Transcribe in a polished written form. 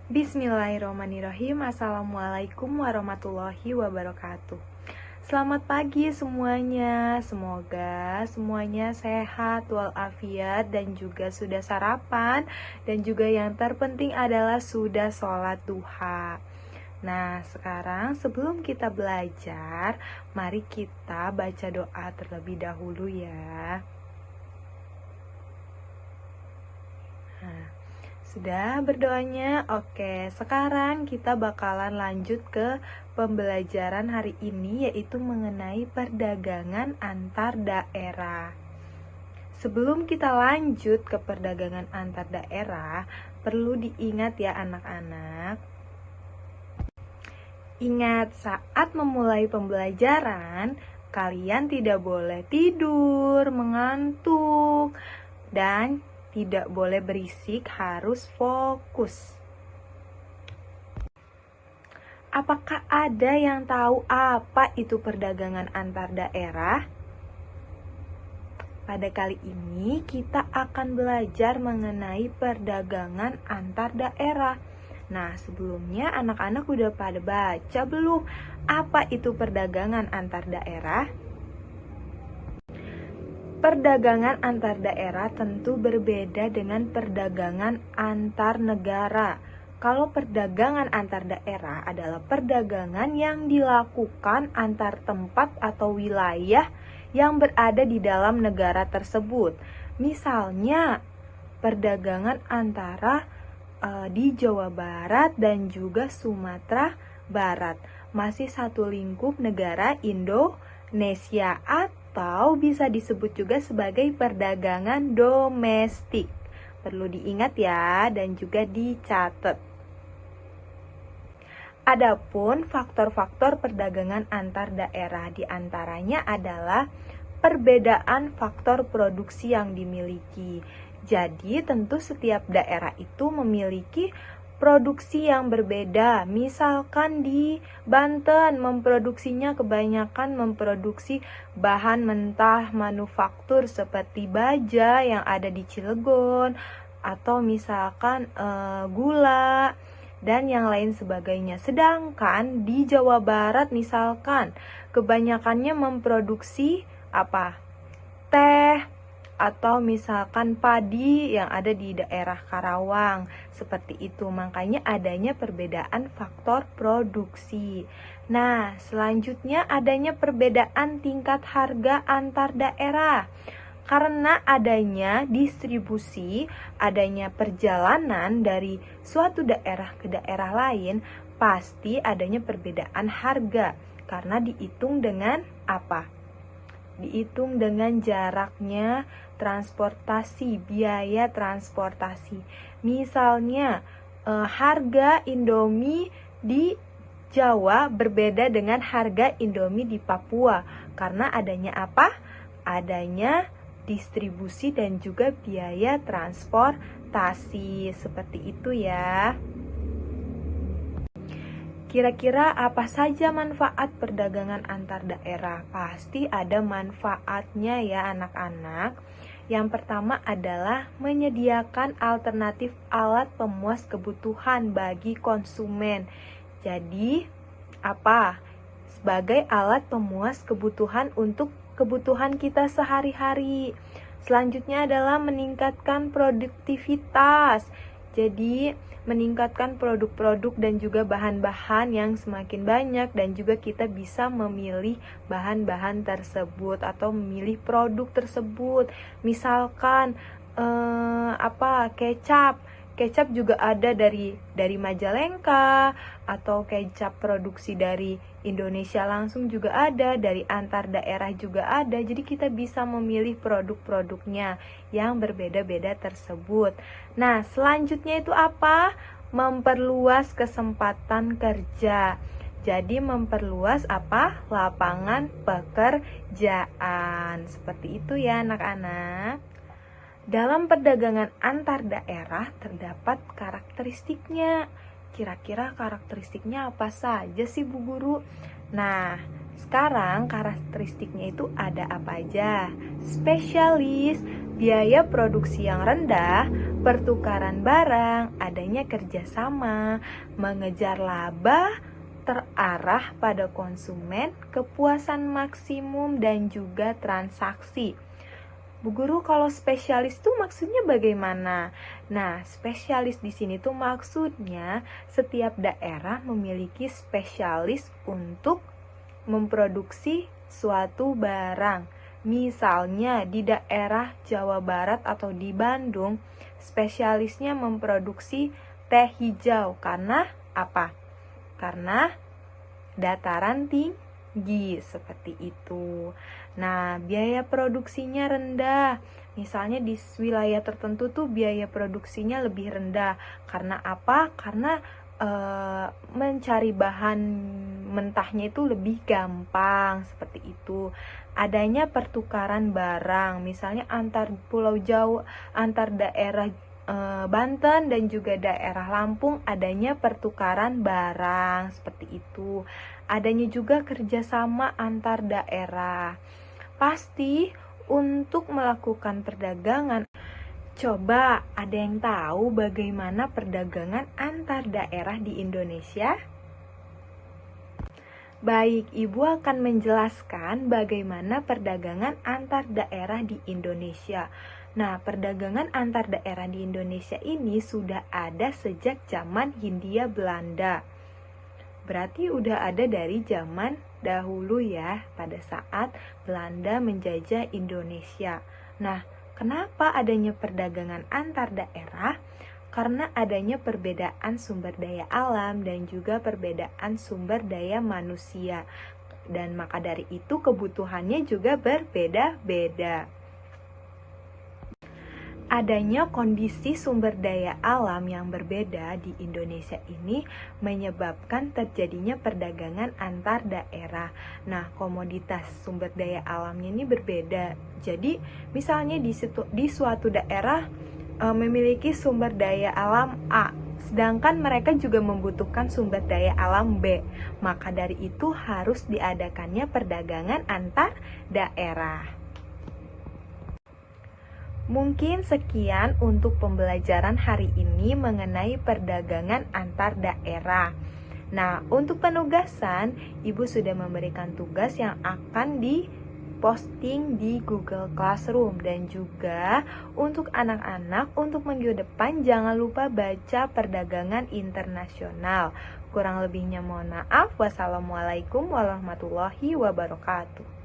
Bismillahirrahmanirrahim. Assalamualaikum warahmatullahi wabarakatuh. Selamat pagi semuanya. Semoga semuanya sehat walafiat dan juga sudah sarapan. Dan juga yang terpenting adalah sudah sholat duha. Nah, sekarang sebelum kita belajar, mari kita baca doa terlebih dahulu ya. Nah, sudah berdoanya? Oke, sekarang kita bakalan lanjut ke pembelajaran hari ini, yaitu mengenai perdagangan antar daerah. Sebelum kita lanjut ke perdagangan antar daerah, perlu diingat ya anak-anak. Ingat, saat memulai pembelajaran, kalian tidak boleh tidur, mengantuk, dan tidak boleh berisik, harus fokus. Apakah ada yang tahu apa itu perdagangan antar daerah? Pada kali ini kita akan belajar mengenai perdagangan antar daerah. Nah, sebelumnya anak-anak udah pada baca belum apa itu perdagangan antar daerah? Perdagangan antar daerah tentu berbeda dengan perdagangan antar negara. Kalau perdagangan antar daerah adalah perdagangan yang dilakukan antar tempat atau wilayah yang berada di dalam negara tersebut. Misalnya, perdagangan antara di Jawa Barat dan juga Sumatera Barat. Masih satu lingkup negara Indonesia, atau bisa disebut juga sebagai perdagangan domestik. Perlu diingat ya dan juga dicatat. Adapun faktor-faktor perdagangan antar daerah diantaranya adalah perbedaan faktor produksi yang dimiliki. Jadi tentu setiap daerah itu memiliki produksi yang berbeda. Misalkan di Banten memproduksinya kebanyakan memproduksi bahan mentah manufaktur seperti baja yang ada di Cilegon, atau misalkan gula dan yang lain sebagainya. Sedangkan di Jawa Barat misalkan kebanyakannya memproduksi teh, atau misalkan padi yang ada di daerah Karawang, seperti itu. Makanya adanya perbedaan faktor produksi. Nah, selanjutnya adanya perbedaan tingkat harga antar daerah. Karena adanya distribusi, adanya perjalanan dari suatu daerah ke daerah lain, pasti adanya perbedaan harga. Karena dihitung dengan dihitung dengan jaraknya transportasi, biaya transportasi. Misalnya, harga Indomie di Jawa berbeda dengan harga Indomie di Papua. Karena adanya adanya distribusi dan juga biaya transportasi. Seperti itu ya. Kira-kira apa saja manfaat perdagangan antar daerah? Pasti ada manfaatnya ya anak-anak. Yang pertama adalah menyediakan alternatif alat pemuas kebutuhan bagi konsumen. Jadi, sebagai alat pemuas kebutuhan untuk kebutuhan kita sehari-hari. Selanjutnya adalah meningkatkan produktivitas. Jadi, meningkatkan produk-produk dan juga bahan-bahan yang semakin banyak, dan juga kita bisa memilih bahan-bahan tersebut atau memilih produk tersebut. Misalkan kecap juga ada dari Majalengka, atau kecap produksi dari Indonesia langsung juga ada, dari antar daerah juga ada. Jadi kita bisa memilih produk-produknya yang berbeda-beda tersebut. Nah, selanjutnya itu memperluas kesempatan kerja. Jadi memperluas lapangan pekerjaan. Seperti itu ya anak-anak. Dalam perdagangan antar daerah terdapat karakteristiknya. Kira-kira karakteristiknya apa saja sih Bu Guru? Nah, sekarang karakteristiknya itu ada apa aja? Spesialis, biaya produksi yang rendah, pertukaran barang, adanya kerjasama, mengejar laba, terarah pada konsumen, kepuasan maksimum, dan juga transaksi. Bu Guru, kalau spesialis tuh maksudnya bagaimana? Nah, spesialis di sini tuh maksudnya setiap daerah memiliki spesialis untuk memproduksi suatu barang. Misalnya di daerah Jawa Barat atau di Bandung, spesialisnya memproduksi teh hijau. Karena apa? Karena dataran tinggi, seperti itu. Nah, biaya produksinya rendah. Misalnya di wilayah tertentu tuh biaya produksinya lebih rendah. Karena apa? Karena mencari bahan mentahnya itu lebih gampang, seperti itu. Adanya pertukaran barang, misalnya antar Pulau Jawa, antar daerah Banten dan juga daerah Lampung, adanya pertukaran barang, seperti itu. Adanya juga kerjasama antar daerah. Pasti untuk melakukan perdagangan, coba ada yang tahu bagaimana perdagangan antar daerah di Indonesia? Baik, Ibu akan menjelaskan bagaimana perdagangan antar daerah di Indonesia. Nah, perdagangan antar daerah di Indonesia ini sudah ada sejak zaman Hindia Belanda. Berarti udah ada dari zaman dahulu ya, pada saat Belanda menjajah Indonesia. Nah, kenapa adanya perdagangan antar daerah? Karena adanya perbedaan sumber daya alam dan juga perbedaan sumber daya manusia. Dan maka dari itu kebutuhannya juga berbeda-beda. Adanya kondisi sumber daya alam yang berbeda di Indonesia ini menyebabkan terjadinya perdagangan antar daerah. Nah, komoditas sumber daya alamnya ini berbeda. Jadi, misalnya di suatu daerah memiliki sumber daya alam A, sedangkan mereka juga membutuhkan sumber daya alam B. Maka dari itu harus diadakannya perdagangan antar daerah. Mungkin sekian untuk pembelajaran hari ini mengenai perdagangan antar daerah. Nah, untuk penugasan, Ibu sudah memberikan tugas yang akan diposting di Google Classroom. Dan juga untuk anak-anak, untuk minggu depan jangan lupa baca perdagangan internasional. Kurang lebihnya mohon maaf. Wassalamualaikum warahmatullahi wabarakatuh.